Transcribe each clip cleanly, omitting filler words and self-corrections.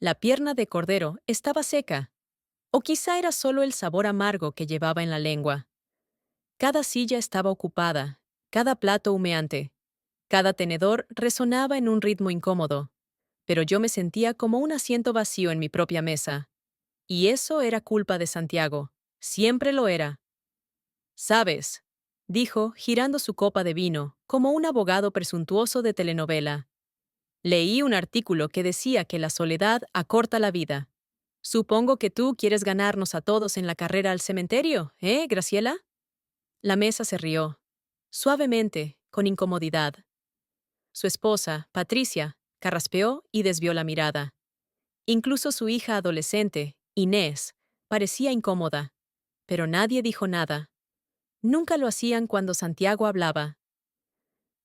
La pierna de cordero estaba seca, o quizá era solo el sabor amargo que llevaba en la lengua. Cada silla estaba ocupada, cada plato humeante, cada tenedor resonaba en un ritmo incómodo, pero yo me sentía como un asiento vacío en mi propia mesa. Y eso era culpa de Santiago, siempre lo era. ¿Sabes?, dijo, girando su copa de vino, como un abogado presuntuoso de telenovela. Leí un artículo que decía que la soledad acorta la vida. Supongo que tú quieres ganarnos a todos en la carrera al cementerio, ¿eh, Graciela? La mesa se rió, suavemente, con incomodidad. Su esposa, Patricia, carraspeó y desvió la mirada. Incluso su hija adolescente, Inés, parecía incómoda. Pero nadie dijo nada. Nunca lo hacían cuando Santiago hablaba.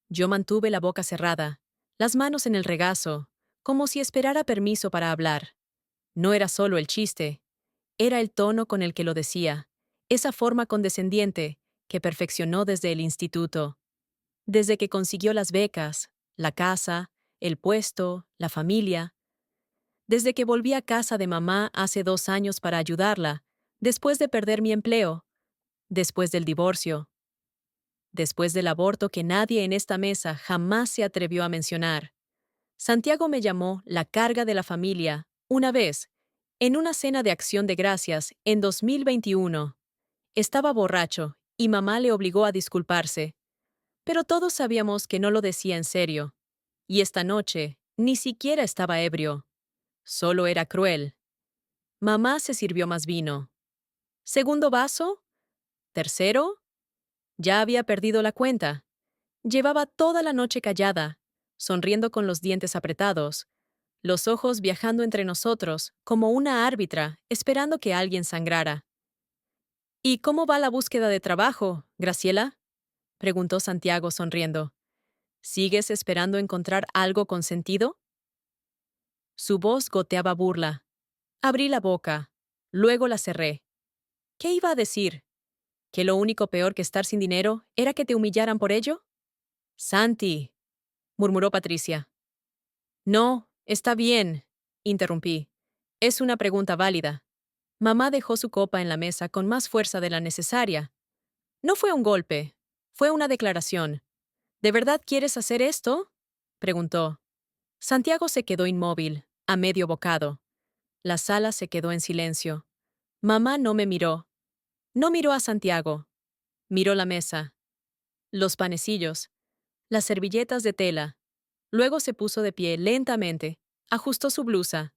Yo mantuve la boca cerrada, las manos en el regazo, como si esperara permiso para hablar. No era solo el chiste, era el tono con el que lo decía, esa forma condescendiente que perfeccionó desde el instituto, desde que consiguió las becas, la casa, el puesto, la familia, desde que volví a casa de mamá hace 2 años para ayudarla, después de perder mi empleo, después del divorcio, después del aborto que nadie en esta mesa jamás se atrevió a mencionar. Santiago me llamó la carga de la familia, una vez, en una cena de Acción de Gracias en 2021. Estaba borracho y mamá le obligó a disculparse, pero todos sabíamos que no lo decía en serio. Y esta noche ni siquiera estaba ebrio, solo era cruel. Mamá se sirvió más vino. ¿Segundo vaso? ¿Tercero? Ya había perdido la cuenta. Llevaba toda la noche callada, sonriendo con los dientes apretados, los ojos viajando entre nosotros como una árbitra esperando que alguien sangrara. ¿Y cómo va la búsqueda de trabajo, Graciela?, preguntó Santiago sonriendo. ¿Sigues esperando encontrar algo con sentido? Su voz goteaba burla. Abrí la boca, luego la cerré. ¿Qué iba a decir? ¿Que lo único peor que estar sin dinero era que te humillaran por ello? Santi, murmuró Patricia. No, está bien, interrumpí. Es una pregunta válida. Mamá dejó su copa en la mesa con más fuerza de la necesaria. No fue un golpe, fue una declaración. ¿De verdad quieres hacer esto?, preguntó. Santiago se quedó inmóvil, a medio bocado. La sala se quedó en silencio. Mamá no me miró. No miró a Santiago. Miró la mesa, los panecillos, las servilletas de tela. Luego se puso de pie lentamente, ajustó su blusa,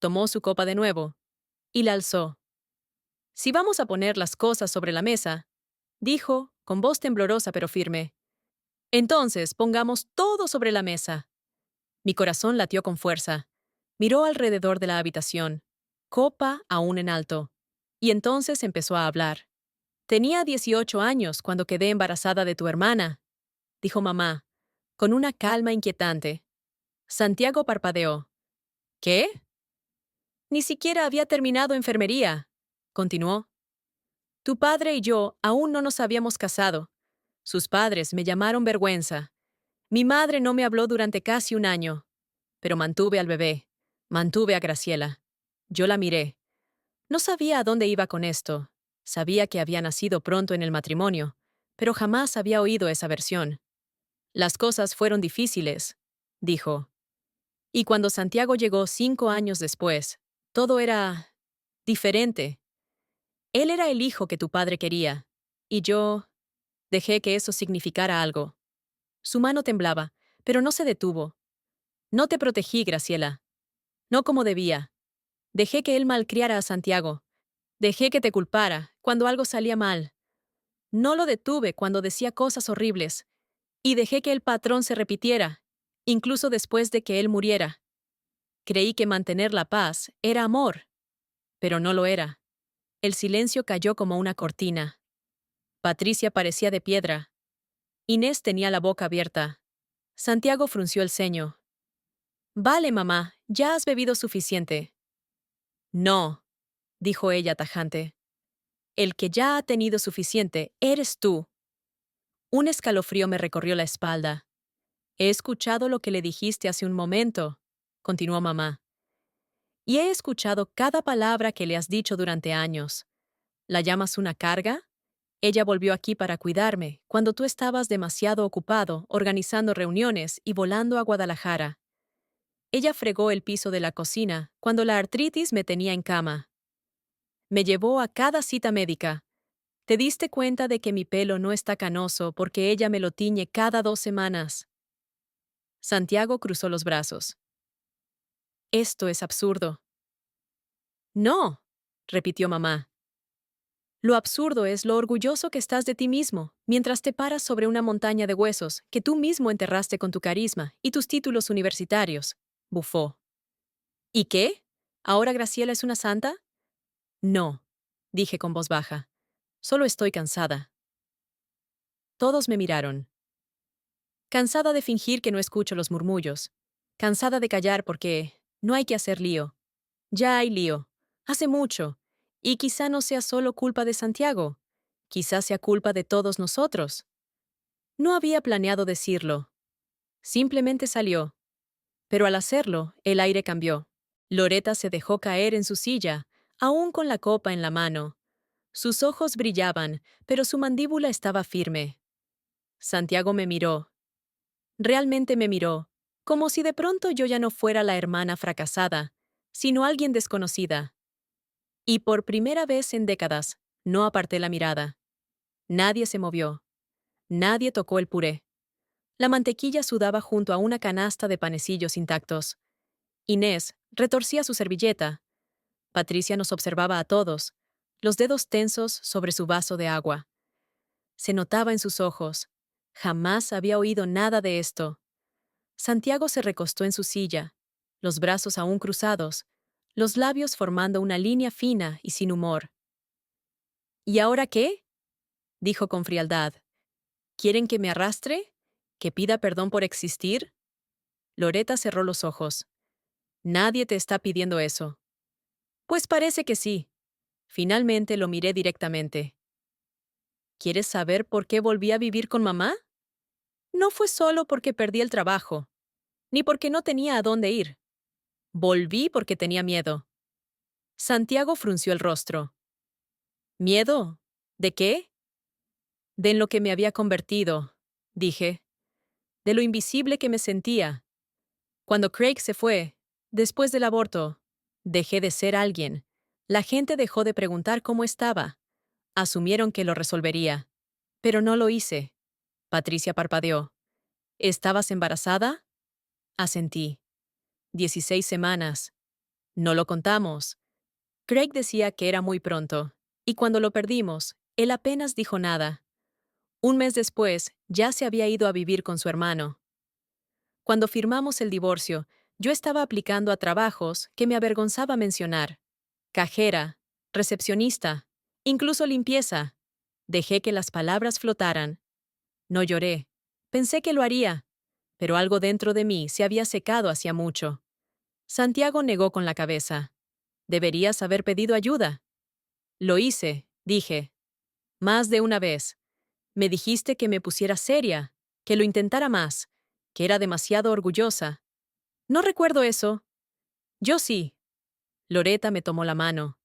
tomó su copa de nuevo y la alzó. Si vamos a poner las cosas sobre la mesa, dijo, con voz temblorosa pero firme, entonces pongamos todo sobre la mesa. Mi corazón latió con fuerza. Miró alrededor de la habitación, copa aún en alto, y entonces empezó a hablar. Tenía 18 años cuando quedé embarazada de tu hermana, dijo mamá, con una calma inquietante. Santiago parpadeó. ¿Qué? Ni siquiera había terminado enfermería, continuó. Tu padre y yo aún no nos habíamos casado. Sus padres me llamaron vergüenza. Mi madre no me habló durante casi un año. Pero mantuve al bebé. Mantuve a Graciela. Yo la miré. No sabía a dónde iba con esto. Sabía que había nacido pronto en el matrimonio, pero jamás había oído esa versión. Las cosas fueron difíciles, dijo. Y cuando Santiago llegó 5 años después, todo era diferente. Él era el hijo que tu padre quería, y yo dejé que eso significara algo. Su mano temblaba, pero no se detuvo. No te protegí, Graciela. No como debía. Dejé que él malcriara a Santiago. Dejé que te culpara cuando algo salía mal. No lo detuve cuando decía cosas horribles. Y dejé que el patrón se repitiera, incluso después de que él muriera. Creí que mantener la paz era amor, pero no lo era. El silencio cayó como una cortina. Patricia parecía de piedra. Inés tenía la boca abierta. Santiago frunció el ceño. Vale, mamá, ya has bebido suficiente. No, dijo ella tajante. El que ya ha tenido suficiente eres tú. Un escalofrío me recorrió la espalda. He escuchado lo que le dijiste hace un momento, continuó mamá. Y he escuchado cada palabra que le has dicho durante años. ¿La llamas una carga? Ella volvió aquí para cuidarme, cuando tú estabas demasiado ocupado organizando reuniones y volando a Guadalajara. Ella fregó el piso de la cocina cuando la artritis me tenía en cama. Me llevó a cada cita médica. ¿Te diste cuenta de que mi pelo no está canoso porque ella me lo tiñe cada 2 semanas? Santiago cruzó los brazos. Esto es absurdo. No, repitió mamá. Lo absurdo es lo orgulloso que estás de ti mismo, mientras te paras sobre una montaña de huesos que tú mismo enterraste con tu carisma y tus títulos universitarios, bufó. ¿Y qué? ¿Ahora Graciela es una santa? No, dije con voz baja. Solo estoy cansada. Todos me miraron. Cansada de fingir que no escucho los murmullos. Cansada de callar porque no hay que hacer lío. Ya hay lío. Hace mucho. Y quizá no sea solo culpa de Santiago. Quizá sea culpa de todos nosotros. No había planeado decirlo. Simplemente salió. Pero al hacerlo, el aire cambió. Loreta se dejó caer en su silla, aún con la copa en la mano. Sus ojos brillaban, pero su mandíbula estaba firme. Santiago me miró. Realmente me miró, como si de pronto yo ya no fuera la hermana fracasada, sino alguien desconocida. Y por primera vez en décadas, no aparté la mirada. Nadie se movió. Nadie tocó el puré. La mantequilla sudaba junto a una canasta de panecillos intactos. Inés retorcía su servilleta. Patricia nos observaba a todos, los dedos tensos sobre su vaso de agua. Se notaba en sus ojos. Jamás había oído nada de esto. Santiago se recostó en su silla, los brazos aún cruzados, los labios formando una línea fina y sin humor. ¿Y ahora qué? Dijo con frialdad. ¿Quieren que me arrastre? ¿Que pida perdón por existir? Loreta cerró los ojos. Nadie te está pidiendo eso. Pues parece que sí. Finalmente lo miré directamente. ¿Quieres saber por qué volví a vivir con mamá? No fue solo porque perdí el trabajo, ni porque no tenía a dónde ir. Volví porque tenía miedo. Santiago frunció el rostro. ¿Miedo? ¿De qué? De en lo que me había convertido, dije. De lo invisible que me sentía. Cuando Craig se fue, después del aborto, dejé de ser alguien. La gente dejó de preguntar cómo estaba. Asumieron que lo resolvería. Pero no lo hice. Patricia parpadeó. ¿Estabas embarazada? Asentí. 16 semanas. No lo contamos. Craig decía que era muy pronto. Y cuando lo perdimos, él apenas dijo nada. Un mes después, ya se había ido a vivir con su hermano. Cuando firmamos el divorcio, yo estaba aplicando a trabajos que me avergonzaba mencionar. Cajera, recepcionista, incluso limpieza. Dejé que las palabras flotaran. No lloré. Pensé que lo haría, pero algo dentro de mí se había secado hacía mucho. Santiago negó con la cabeza. Deberías haber pedido ayuda. Lo hice, dije. Más de una vez. Me dijiste que me pusiera seria, que lo intentara más, que era demasiado orgullosa. No recuerdo eso. Yo sí. Loreta me tomó la mano.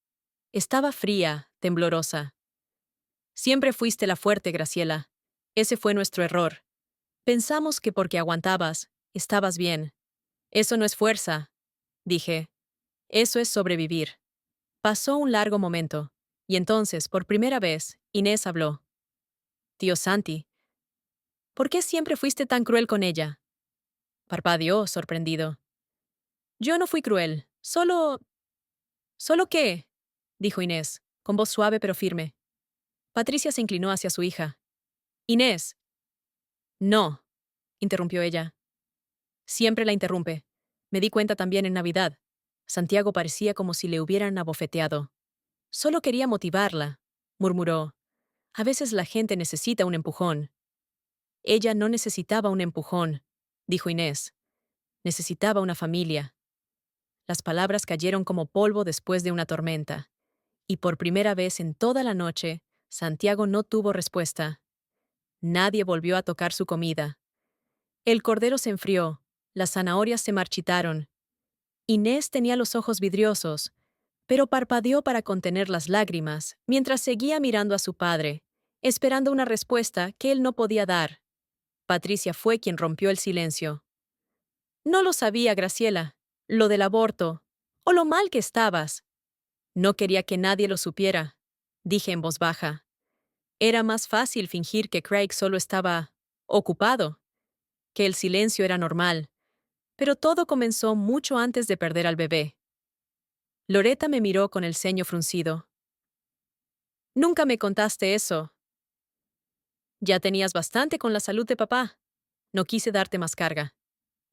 Estaba fría, temblorosa. Siempre fuiste la fuerte, Graciela. Ese fue nuestro error. Pensamos que porque aguantabas, estabas bien. Eso no es fuerza, dije. Eso es sobrevivir. Pasó un largo momento, y entonces, por primera vez, Inés habló. Tío Santi, ¿por qué siempre fuiste tan cruel con ella? Parpadeó, sorprendido. Yo no fui cruel, solo... ¿Solo qué? Dijo Inés, con voz suave pero firme. Patricia se inclinó hacia su hija. Inés. No, interrumpió ella. Siempre la interrumpe. Me di cuenta también en Navidad. Santiago parecía como si le hubieran abofeteado. Solo quería motivarla, murmuró. A veces la gente necesita un empujón. Ella no necesitaba un empujón, dijo Inés. Necesitaba una familia. Las palabras cayeron como polvo después de una tormenta. Y por primera vez en toda la noche, Santiago no tuvo respuesta. Nadie volvió a tocar su comida. El cordero se enfrió, las zanahorias se marchitaron. Inés tenía los ojos vidriosos, pero parpadeó para contener las lágrimas mientras seguía mirando a su padre, esperando una respuesta que él no podía dar. Patricia fue quien rompió el silencio. No lo sabía, Graciela, lo del aborto, o lo mal que estabas. No quería que nadie lo supiera, dije en voz baja. Era más fácil fingir que Craig solo estaba ocupado, que el silencio era normal, pero todo comenzó mucho antes de perder al bebé. Loretta me miró con el ceño fruncido. Nunca me contaste eso. Ya tenías bastante con la salud de papá. No quise darte más carga.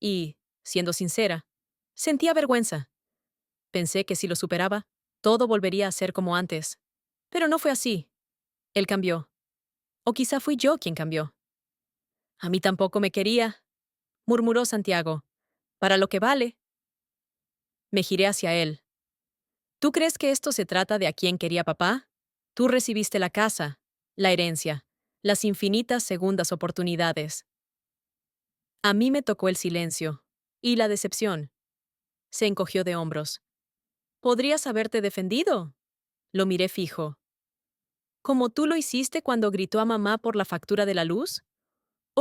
Y, siendo sincera, sentía vergüenza. Pensé que si lo superaba, todo volvería a ser como antes. Pero no fue así. Él cambió. O quizá fui yo quien cambió. A mí tampoco me quería, murmuró Santiago. Para lo que vale. Me giré hacia él. ¿Tú crees que esto se trata de a quién quería papá? Tú recibiste la casa, la herencia, las infinitas segundas oportunidades. A mí me tocó el silencio. Y la decepción. Se encogió de hombros. ¿Podrías haberte defendido? Lo miré fijo. ¿Como tú lo hiciste cuando gritó a mamá por la factura de la luz?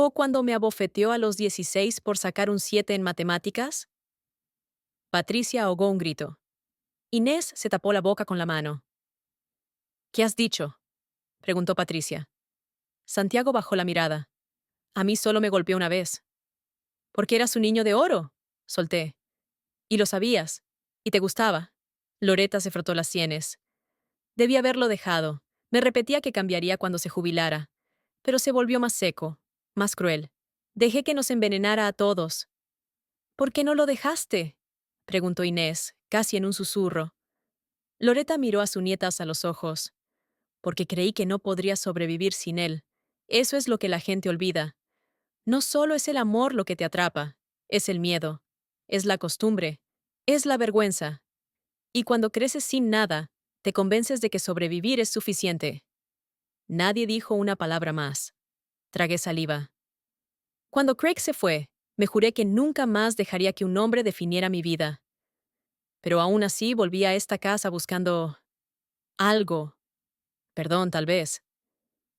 ¿O cuando me abofeteó a los 16 por sacar un 7 en matemáticas? Patricia ahogó un grito. Inés se tapó la boca con la mano. ¿Qué has dicho? Preguntó Patricia. Santiago bajó la mirada. A mí solo me golpeó una vez. Porque eras un niño de oro, solté. Y lo sabías. Y te gustaba. Loretta se frotó las sienes. Debí haberlo dejado. Me repetía que cambiaría cuando se jubilara. Pero se volvió más seco, más cruel. Dejé que nos envenenara a todos. ¿Por qué no lo dejaste? Preguntó Inés, casi en un susurro. Loretta miró a su nieta a los ojos. Porque creí que no podría sobrevivir sin él. Eso es lo que la gente olvida. No solo es el amor lo que te atrapa, es el miedo, es la costumbre, es la vergüenza. Y cuando creces sin nada, te convences de que sobrevivir es suficiente. Nadie dijo una palabra más. Tragué saliva. Cuando Craig se fue, me juré que nunca más dejaría que un hombre definiera mi vida. Pero aún así volví a esta casa buscando algo. Perdón, tal vez.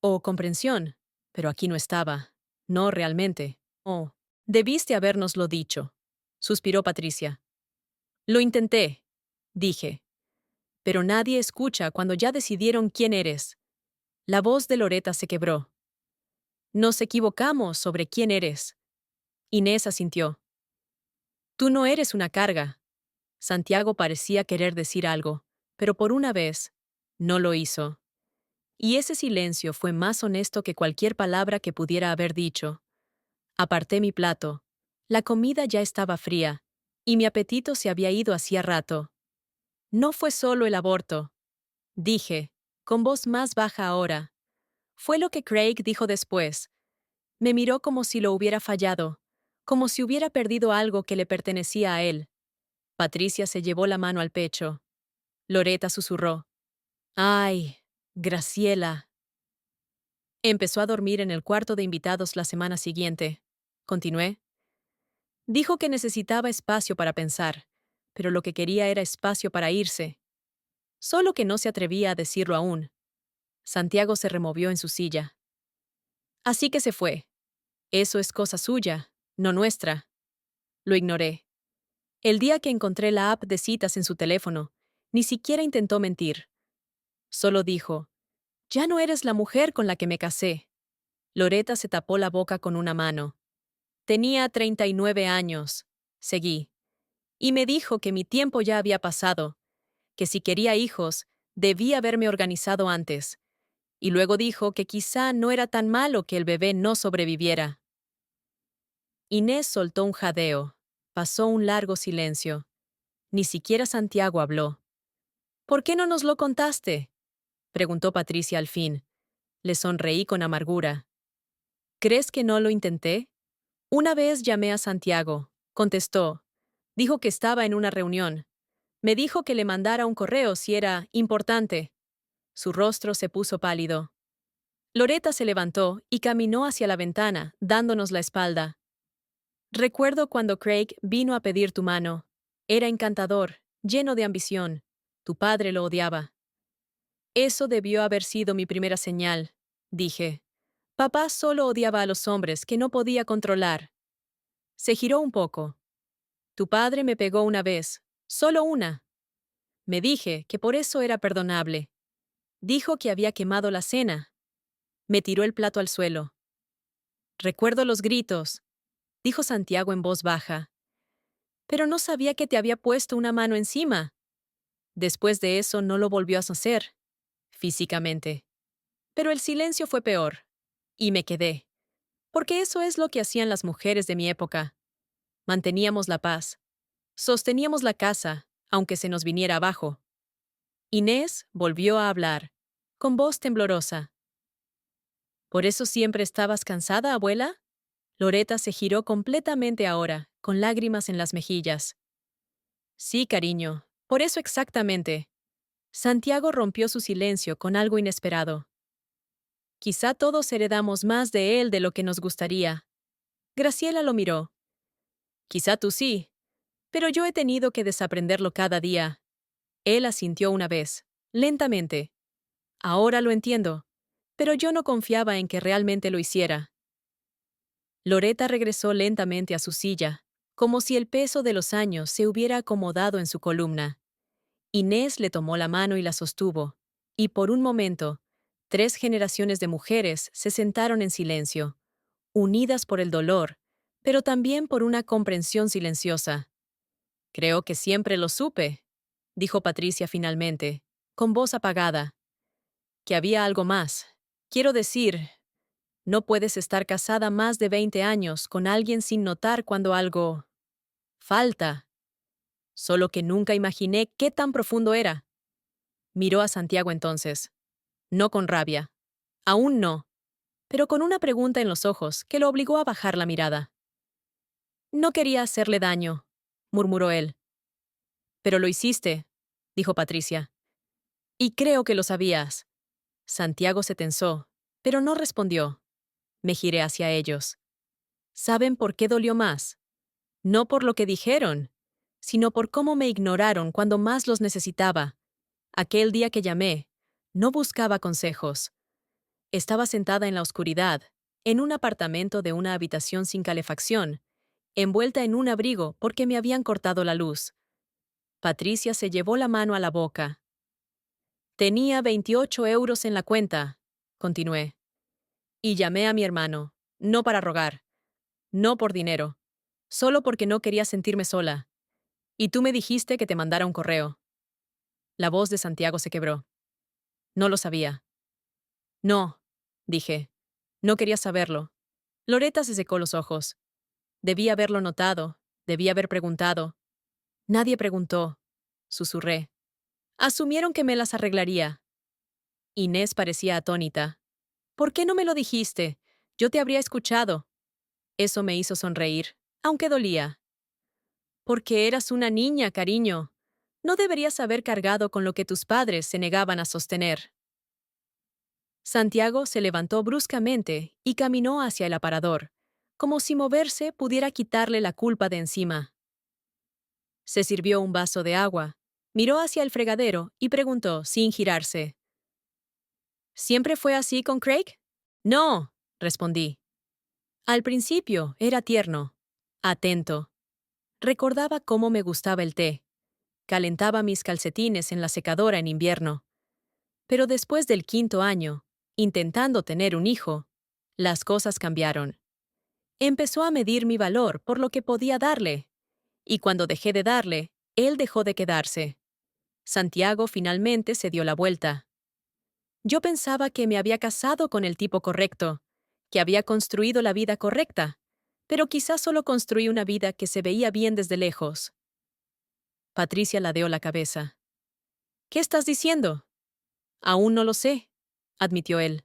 O comprensión. Pero aquí no estaba. No realmente. Oh, debiste habérnoslo dicho. Suspiró Patricia. Lo intenté, dije. Pero nadie escucha cuando ya decidieron quién eres. La voz de Loretta se quebró. Nos equivocamos sobre quién eres. Inés asintió. Tú no eres una carga. Santiago parecía querer decir algo, pero por una vez, no lo hizo. Y ese silencio fue más honesto que cualquier palabra que pudiera haber dicho. Aparté mi plato. La comida ya estaba fría, y mi apetito se había ido hacía rato. No fue solo el aborto, dije, con voz más baja ahora. Fue lo que Craig dijo después. Me miró como si lo hubiera fallado, como si hubiera perdido algo que le pertenecía a él. Patricia se llevó la mano al pecho. Loretta susurró. Ay, Graciela. Empezó a dormir en el cuarto de invitados la semana siguiente. Continué. Dijo que necesitaba espacio para pensar, pero lo que quería era espacio para irse. Solo que no se atrevía a decirlo aún. Santiago se removió en su silla. Así que se fue. Eso es cosa suya, no nuestra. Lo ignoré. El día que encontré la app de citas en su teléfono, ni siquiera intentó mentir. Solo dijo, ya no eres la mujer con la que me casé. Loretta se tapó la boca con una mano. Tenía 39 años. Seguí. Y me dijo que mi tiempo ya había pasado, que si quería hijos, debía haberme organizado antes. Y luego dijo que quizá no era tan malo que el bebé no sobreviviera. Inés soltó un jadeo. Pasó un largo silencio. Ni siquiera Santiago habló. ¿Por qué no nos lo contaste? Preguntó Patricia al fin. Le sonreí con amargura. ¿Crees que no lo intenté? Una vez llamé a Santiago. Contestó. Dijo que estaba en una reunión. Me dijo que le mandara un correo si era importante. Su rostro se puso pálido. Loretta se levantó y caminó hacia la ventana, dándonos la espalda. Recuerdo cuando Craig vino a pedir tu mano. Era encantador, lleno de ambición. Tu padre lo odiaba. Eso debió haber sido mi primera señal, dije. Papá solo odiaba a los hombres que no podía controlar. Se giró un poco. Tu padre me pegó una vez, solo una. Me dije que por eso era perdonable. Dijo que había quemado la cena. Me tiró el plato al suelo. Recuerdo los gritos, dijo Santiago en voz baja. Pero no sabía que te había puesto una mano encima. Después de eso no lo volvió a hacer, físicamente. Pero el silencio fue peor. Y me quedé. Porque eso es lo que hacían las mujeres de mi época. Manteníamos la paz. Sosteníamos la casa, aunque se nos viniera abajo. Inés volvió a hablar, con voz temblorosa. ¿Por eso siempre estabas cansada, abuela? Loreta se giró completamente ahora, con lágrimas en las mejillas. Sí, cariño, por eso exactamente. Santiago rompió su silencio con algo inesperado. Quizá todos heredamos más de él de lo que nos gustaría. Graciela lo miró. Quizá tú sí, pero yo he tenido que desaprenderlo cada día. Él asintió una vez, lentamente. Ahora lo entiendo, pero yo no confiaba en que realmente lo hiciera. Loreta regresó lentamente a su silla, como si el peso de los años se hubiera acomodado en su columna. Inés le tomó la mano y la sostuvo, y por un momento, 3 generaciones de mujeres se sentaron en silencio, unidas por el dolor, pero también por una comprensión silenciosa. Creo que siempre lo supe, dijo Patricia finalmente, con voz apagada. Que había algo más. Quiero decir, no puedes estar casada más de 20 años con alguien sin notar cuando algo falta. Solo que nunca imaginé qué tan profundo era. Miró a Santiago entonces. No con rabia. Aún no. Pero con una pregunta en los ojos que lo obligó a bajar la mirada. No quería hacerle daño, murmuró él. Pero lo hiciste, dijo Patricia. Y creo que lo sabías. Santiago se tensó, pero no respondió. Me giré hacia ellos. ¿Saben por qué dolió más? No por lo que dijeron, sino por cómo me ignoraron cuando más los necesitaba. Aquel día que llamé, no buscaba consejos. Estaba sentada en la oscuridad, en un apartamento de una habitación sin calefacción, envuelta en un abrigo porque me habían cortado la luz. Patricia se llevó la mano a la boca. Tenía 28 euros en la cuenta, continué. Y llamé a mi hermano, no para rogar, no por dinero, solo porque no quería sentirme sola. Y tú me dijiste que te mandara un correo. La voz de Santiago se quebró. No lo sabía. No, dije. No quería saberlo. Loreta se secó los ojos. Debí haberlo notado, debí haber preguntado. Nadie preguntó, susurré. Asumieron que me las arreglaría. Inés parecía atónita. ¿Por qué no me lo dijiste? Yo te habría escuchado. Eso me hizo sonreír, aunque dolía. Porque eras una niña, cariño. No deberías haber cargado con lo que tus padres se negaban a sostener. Santiago se levantó bruscamente y caminó hacia el aparador, como si moverse pudiera quitarle la culpa de encima. Se sirvió un vaso de agua, miró hacia el fregadero y preguntó, sin girarse. ¿Siempre fue así con Craig? No, respondí. Al principio era tierno, atento. Recordaba cómo me gustaba el té. Calentaba mis calcetines en la secadora en invierno. Pero después del 5.º año, intentando tener un hijo, las cosas cambiaron. Empezó a medir mi valor por lo que podía darle. Y cuando dejé de darle, él dejó de quedarse. Santiago finalmente se dio la vuelta. Yo pensaba que me había casado con el tipo correcto, que había construido la vida correcta, pero quizás solo construí una vida que se veía bien desde lejos. Patricia ladeó la cabeza. ¿Qué estás diciendo? Aún no lo sé, admitió él.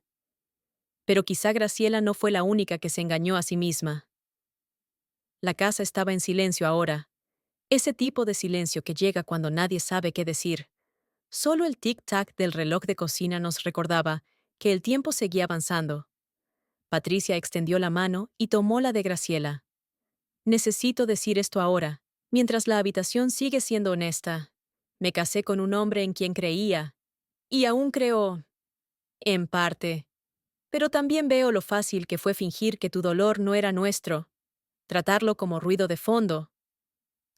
Pero quizá Graciela no fue la única que se engañó a sí misma. La casa estaba en silencio ahora. Ese tipo de silencio que llega cuando nadie sabe qué decir. Solo el tic-tac del reloj de cocina nos recordaba que el tiempo seguía avanzando. Patricia extendió la mano y tomó la de Graciela. Necesito decir esto ahora. Mientras la habitación sigue siendo honesta, me casé con un hombre en quien creía, y aún creo, en parte. Pero también veo lo fácil que fue fingir que tu dolor no era nuestro, tratarlo como ruido de fondo.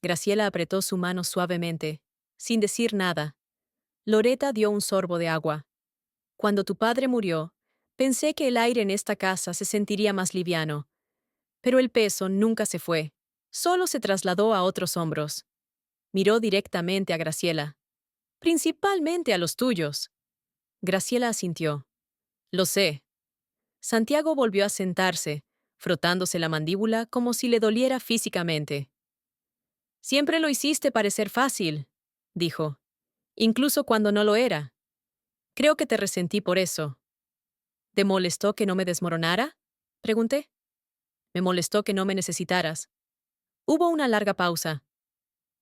Graciela apretó su mano suavemente, sin decir nada. Loretta dio un sorbo de agua. Cuando tu padre murió, pensé que el aire en esta casa se sentiría más liviano. Pero el peso nunca se fue, solo se trasladó a otros hombros. Miró directamente a Graciela. Principalmente a los tuyos. Graciela asintió. Lo sé. Santiago volvió a sentarse, frotándose la mandíbula como si le doliera físicamente. Siempre lo hiciste parecer fácil, dijo, incluso cuando no lo era. Creo que te resentí por eso. ¿Te molestó que no me desmoronara? Pregunté. Me molestó que no me necesitaras. Hubo una larga pausa.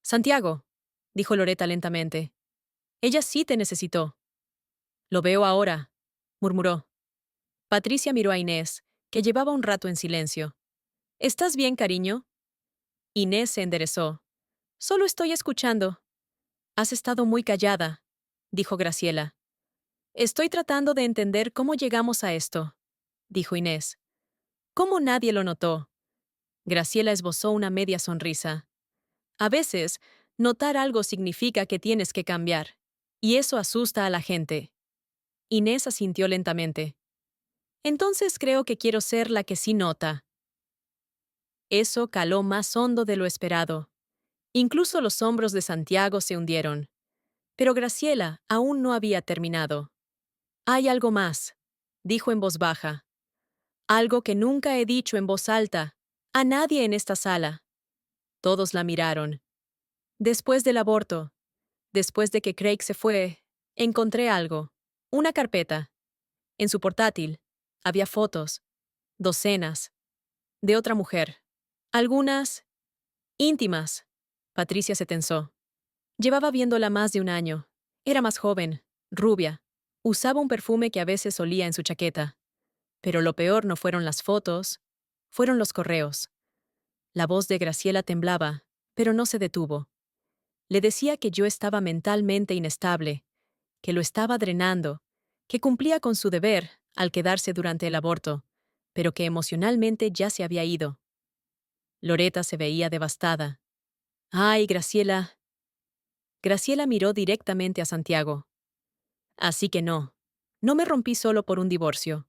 Santiago, dijo Loretta lentamente. Ella sí te necesitó. Lo veo ahora, murmuró. Patricia miró a Inés, que llevaba un rato en silencio. ¿Estás bien, cariño? Inés se enderezó. Solo estoy escuchando. Has estado muy callada, dijo Graciela. Estoy tratando de entender cómo llegamos a esto, dijo Inés. ¿Cómo nadie lo notó? Graciela esbozó una media sonrisa. A veces, notar algo significa que tienes que cambiar, y eso asusta a la gente. Inés asintió lentamente. Entonces creo que quiero ser la que sí nota. Eso caló más hondo de lo esperado. Incluso los hombros de Santiago se hundieron. Pero Graciela aún no había terminado. Hay algo más, dijo en voz baja. Algo que nunca he dicho en voz alta, a nadie en esta sala. Todos la miraron. Después del aborto, después de que Craig se fue, encontré algo. Una carpeta. En su portátil había fotos, docenas, de otra mujer. Algunas íntimas. Patricia se tensó. Llevaba viéndola más de un año. Era más joven, rubia. Usaba un perfume que a veces olía en su chaqueta. Pero lo peor no fueron las fotos, fueron los correos. La voz de Graciela temblaba, pero no se detuvo. Le decía que yo estaba mentalmente inestable, que lo estaba drenando, que cumplía con su deber al quedarse durante el aborto, pero que emocionalmente ya se había ido. Loretta se veía devastada. ¡Ay, Graciela! Graciela miró directamente a Santiago. Así que no me rompí solo por un divorcio.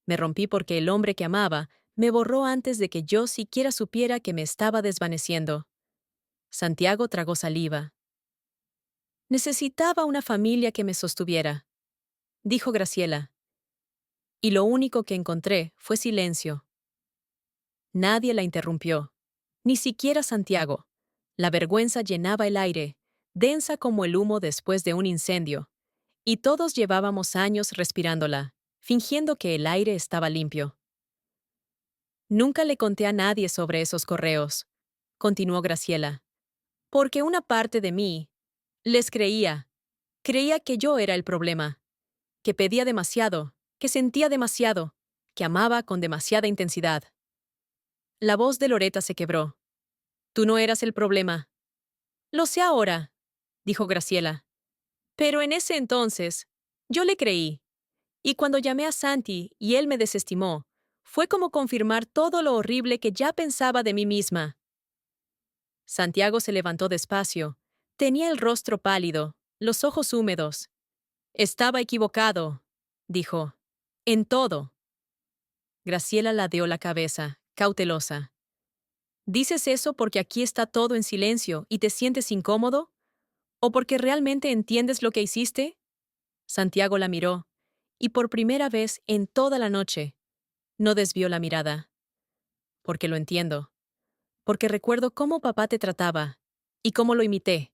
Me rompí porque el hombre que amaba me borró antes de que yo siquiera supiera que me estaba desvaneciendo. Santiago tragó saliva. Necesitaba una familia que me sostuviera, dijo Graciela. Y lo único que encontré fue silencio. Nadie la interrumpió, ni siquiera Santiago. La vergüenza llenaba el aire, densa como el humo después de un incendio, y todos llevábamos años respirándola, fingiendo que el aire estaba limpio. Nunca le conté a nadie sobre esos correos, continuó Graciela, porque una parte de mí les creía. Creía que yo era el problema, que pedía demasiado, que sentía demasiado, que amaba con demasiada intensidad. La voz de Loretta se quebró. Tú no eras el problema. Lo sé ahora, dijo Graciela. Pero en ese entonces, yo le creí. Y cuando llamé a Santi y él me desestimó, fue como confirmar todo lo horrible que ya pensaba de mí misma. Santiago se levantó despacio. Tenía el rostro pálido, los ojos húmedos. Estaba equivocado, dijo. En todo. Graciela ladeó la cabeza, cautelosa. ¿Dices eso porque aquí está todo en silencio y te sientes incómodo? ¿O porque realmente entiendes lo que hiciste? Santiago la miró, y por primera vez en toda la noche, no desvió la mirada. Porque lo entiendo. Porque recuerdo cómo papá te trataba, y cómo lo imité.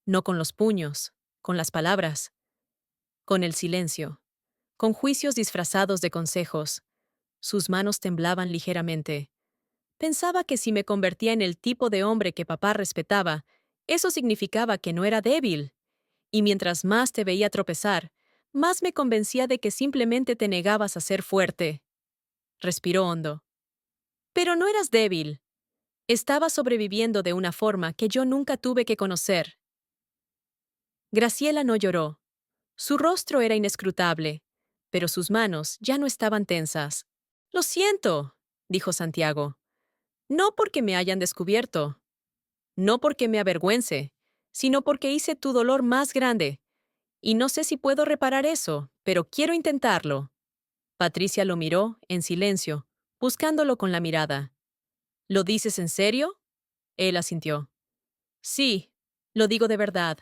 No con los puños, con las palabras, con el silencio, con juicios disfrazados de consejos. Sus manos temblaban ligeramente. Pensaba que si me convertía en el tipo de hombre que papá respetaba, eso significaba que no era débil. Y mientras más te veía tropezar, más me convencía de que simplemente te negabas a ser fuerte. Respiró hondo. Pero no eras débil. Estaba sobreviviendo de una forma que yo nunca tuve que conocer. Graciela no lloró. Su rostro era inescrutable, pero sus manos ya no estaban tensas. Lo siento, dijo Santiago. No porque me hayan descubierto, no porque me avergüence, sino porque hice tu dolor más grande. Y no sé si puedo reparar eso, pero quiero intentarlo. Patricia lo miró, en silencio, buscándolo con la mirada. ¿Lo dices en serio? Él asintió. Sí, lo digo de verdad.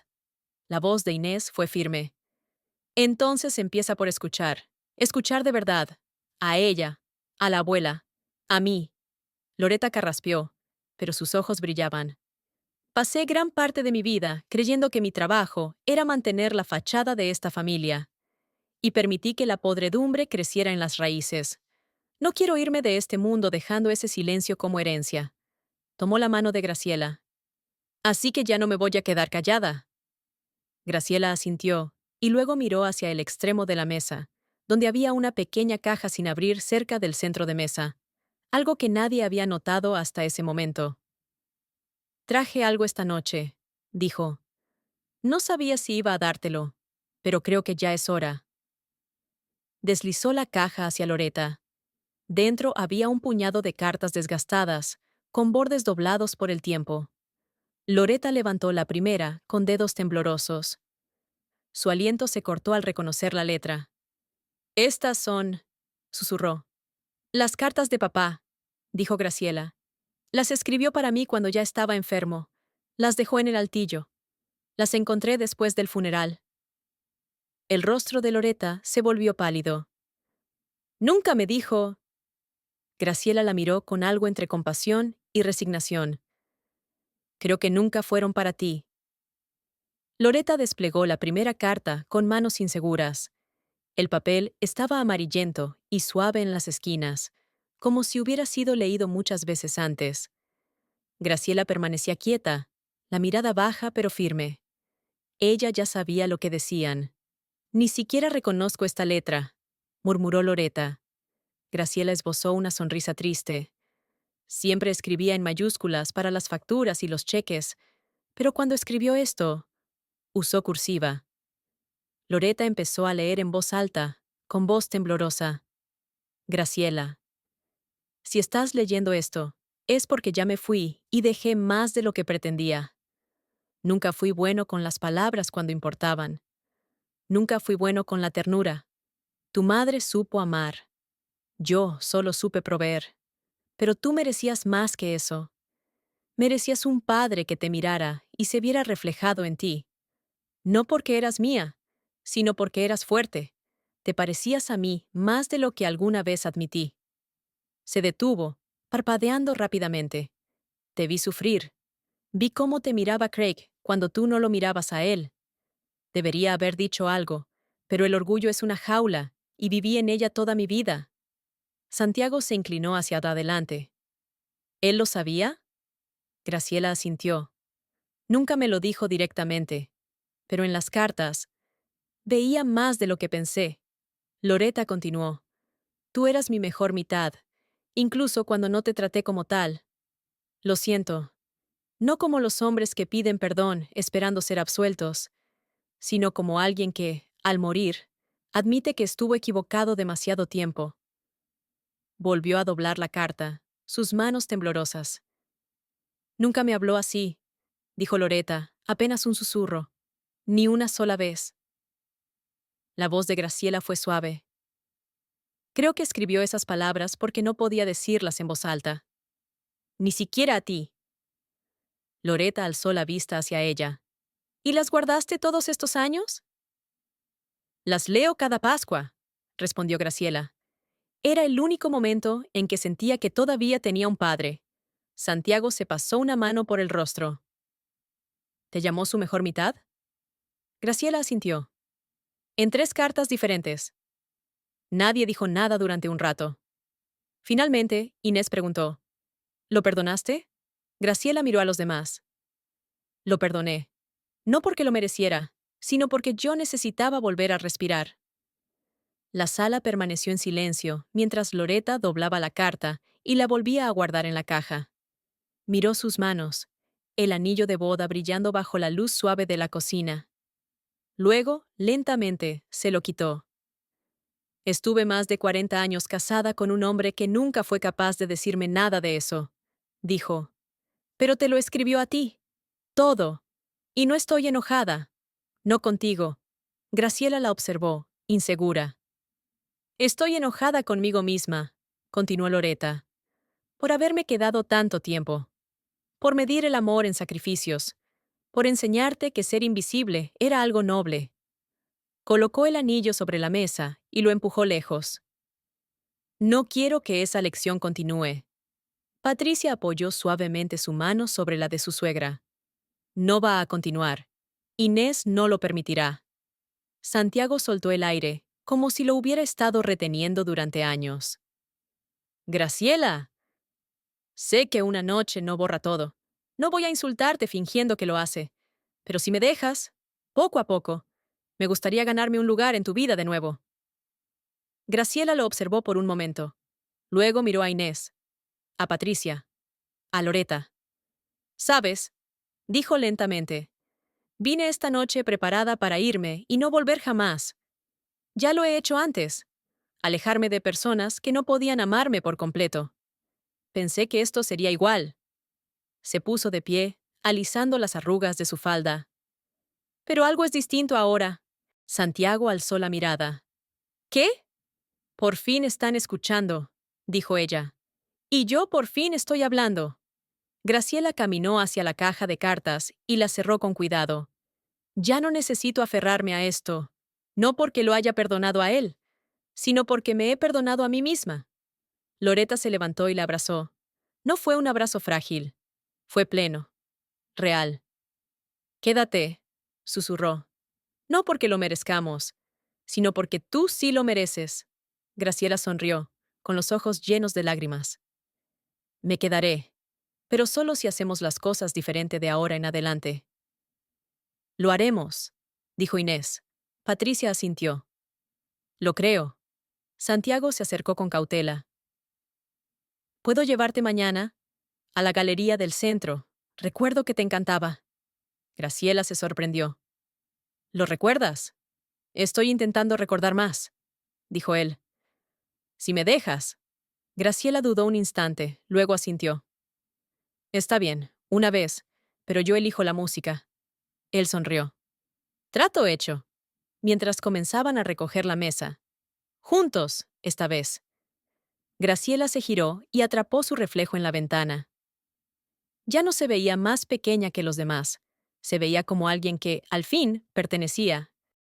La voz de Inés fue firme. Entonces empieza por escuchar. Escuchar de verdad. A ella, a la abuela, a mí. Loreta carraspeó, pero sus ojos brillaban. Pasé gran parte de mi vida creyendo que mi trabajo era mantener la fachada de esta familia, y permití que la podredumbre creciera en las raíces. No quiero irme de este mundo dejando ese silencio como herencia. Tomó la mano de Graciela. Así que ya no me voy a quedar callada. Graciela asintió, y luego miró hacia el extremo de la mesa, donde había una pequeña caja sin abrir cerca del centro de mesa, algo que nadie había notado hasta ese momento. Traje algo esta noche, dijo. No sabía si iba a dártelo, pero creo que ya es hora. Deslizó la caja hacia Loreta. Dentro había un puñado de cartas desgastadas, con bordes doblados por el tiempo. Loreta levantó la primera, con dedos temblorosos. Su aliento se cortó al reconocer la letra. Estas son, susurró. Las cartas de papá, dijo Graciela. Las escribió para mí cuando ya estaba enfermo. Las dejó en el altillo. Las encontré después del funeral. El rostro de Loreta se volvió pálido. Nunca me dijo. Graciela la miró con algo entre compasión y resignación. Creo que nunca fueron para ti. Loreta desplegó la primera carta con manos inseguras. El papel estaba amarillento y suave en las esquinas, como si hubiera sido leído muchas veces antes. Graciela permanecía quieta, la mirada baja pero firme. Ella ya sabía lo que decían. Ni siquiera reconozco esta letra, murmuró Loreta. Graciela esbozó una sonrisa triste. Siempre escribía en mayúsculas para las facturas y los cheques, pero cuando escribió esto, usó cursiva. Loreta empezó a leer en voz alta, con voz temblorosa. Graciela. Si estás leyendo esto, es porque ya me fui y dejé más de lo que pretendía. Nunca fui bueno con las palabras cuando importaban. Nunca fui bueno con la ternura. Tu madre supo amar. Yo solo supe proveer. Pero tú merecías más que eso. Merecías un padre que te mirara y se viera reflejado en ti. No porque eras mía, sino porque eras fuerte. Te parecías a mí más de lo que alguna vez admití. Se detuvo, parpadeando rápidamente. Te vi sufrir. Vi cómo te miraba Craig cuando tú no lo mirabas a él. Debería haber dicho algo, pero el orgullo es una jaula, y viví en ella toda mi vida. Santiago se inclinó hacia adelante. ¿Él lo sabía? Graciela asintió. Nunca me lo dijo directamente, pero en las cartas veía más de lo que pensé. Loreta continuó. Tú eras mi mejor mitad, incluso cuando no te traté como tal. Lo siento. No como los hombres que piden perdón esperando ser absueltos, sino como alguien que, al morir, admite que estuvo equivocado demasiado tiempo. Volvió a doblar la carta, sus manos temblorosas. Nunca me habló así, dijo Loreta, apenas un susurro. Ni una sola vez. La voz de Graciela fue suave. Creo que escribió esas palabras porque no podía decirlas en voz alta. Ni siquiera a ti. Loreta alzó la vista hacia ella. ¿Y las guardaste todos estos años? Las leo cada Pascua, respondió Graciela. Era el único momento en que sentía que todavía tenía un padre. Santiago se pasó una mano por el rostro. ¿Te llamó su mejor mitad? Graciela asintió. En 3 cartas diferentes. Nadie dijo nada durante un rato. Finalmente, Inés preguntó. ¿Lo perdonaste? Graciela miró a los demás. Lo perdoné. No porque lo mereciera, sino porque yo necesitaba volver a respirar. La sala permaneció en silencio mientras Loreta doblaba la carta y la volvía a guardar en la caja. Miró sus manos, el anillo de boda brillando bajo la luz suave de la cocina. Luego, lentamente, se lo quitó. Estuve más de 40 años casada con un hombre que nunca fue capaz de decirme nada de eso, dijo. Pero te lo escribió a ti. Todo. Y no estoy enojada. No contigo. Graciela la observó, insegura. Estoy enojada conmigo misma, continuó Loretta, por haberme quedado tanto tiempo, por medir el amor en sacrificios, por enseñarte que ser invisible era algo noble. Colocó el anillo sobre la mesa y lo empujó lejos. No quiero que esa lección continúe. Patricia apoyó suavemente su mano sobre la de su suegra. No va a continuar. Inés no lo permitirá. Santiago soltó el aire, como si lo hubiera estado reteniendo durante años. Graciela. Sé que una noche no borra todo. No voy a insultarte fingiendo que lo hace. Pero si me dejas, poco a poco, me gustaría ganarme un lugar en tu vida de nuevo. Graciela lo observó por un momento. Luego miró a Inés, a Patricia, a Loretta. ¿Sabes? Dijo lentamente. Vine esta noche preparada para irme y no volver jamás. Ya lo he hecho antes. Alejarme de personas que no podían amarme por completo. Pensé que esto sería igual. Se puso de pie, alisando las arrugas de su falda. Pero algo es distinto ahora. Santiago alzó la mirada. ¿Qué? Por fin están escuchando, dijo ella. Y yo por fin estoy hablando. Graciela caminó hacia la caja de cartas y la cerró con cuidado. Ya no necesito aferrarme a esto, no porque lo haya perdonado a él, sino porque me he perdonado a mí misma. Loretta se levantó y la abrazó. No fue un abrazo frágil, fue pleno, real. Quédate, susurró. No porque lo merezcamos, sino porque tú sí lo mereces. Graciela sonrió, con los ojos llenos de lágrimas. Me quedaré, pero solo si hacemos las cosas diferente de ahora en adelante. Lo haremos, dijo Inés. Patricia asintió. Lo creo. Santiago se acercó con cautela. ¿Puedo llevarte mañana? A la galería del centro. Recuerdo que te encantaba. Graciela se sorprendió. ¿Lo recuerdas? Estoy intentando recordar más, dijo él. Si me dejas. Graciela dudó un instante, luego asintió. Está bien, una vez, pero yo elijo la música. Él sonrió. Trato hecho. Mientras comenzaban a recoger la mesa. Juntos, esta vez. Graciela se giró y atrapó su reflejo en la ventana. Ya no se veía más pequeña que los demás. Se veía como alguien que, al fin, pertenecía